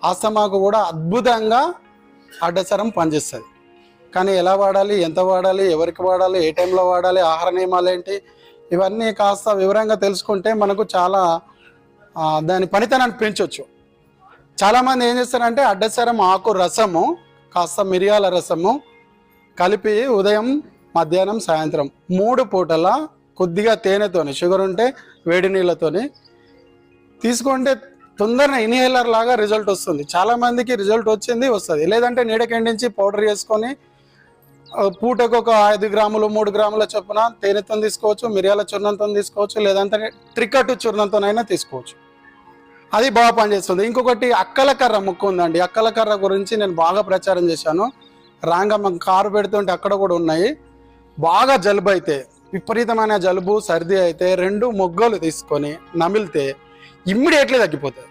ఆస్తమాకు కూడా అద్భుతంగా అడ్డసరం పనిచేస్తుంది. కానీ ఎలా వాడాలి, ఎంత వాడాలి, ఎవరికి వాడాలి, ఏ టైంలో వాడాలి, ఆహార నియమాలు ఏంటి, ఇవన్నీ కాస్త వివరంగా తెలుసుకుంటే మనకు చాలా దాని పనితనాన్ని పెంచవచ్చు. చాలామంది ఏం చేస్తారంటే అడ్డసరం ఆకు రసము కాస్త మిరియాల రసము కలిపి ఉదయం, మధ్యాహ్నం, సాయంత్రం 3 పూటల కొద్దిగా తేనెతోని, షుగర్ ఉంటే వేడి నీళ్ళతోని తీసుకుంటే తొందరగా ఇన్హేలర్ లాగా రిజల్ట్ వస్తుంది. చాలామందికి రిజల్ట్ వస్తుంది. లేదంటే నీడకెండించి పౌడర్ చేసుకొని పూటకు ఒక 5 గ్రాములు 3 గ్రాముల చొప్పున తేనెతో తీసుకోవచ్చు, మిరియాల చూర్ణంతో తీసుకోవచ్చు, లేదంటే ట్రికట్టు చూర్ణంతోనైనా తీసుకోవచ్చు. అది బాగా పనిచేస్తుంది. ఇంకొకటి అక్కల కర్ర ముక్కు ఉందండి. అక్కల కర్ర గురించి నేను బాగా ప్రచారం చేశాను. రాంగా మనం కారు పెడుతుంటే అక్కడ కూడా ఉన్నాయి. బాగా జలుబు అయితే, విపరీతమైన జలుబు సర్ది అయితే 2 మొగ్గలు తీసుకొని నమిలితే ఇమ్మీడియట్లీ తగ్గిపోతుంది.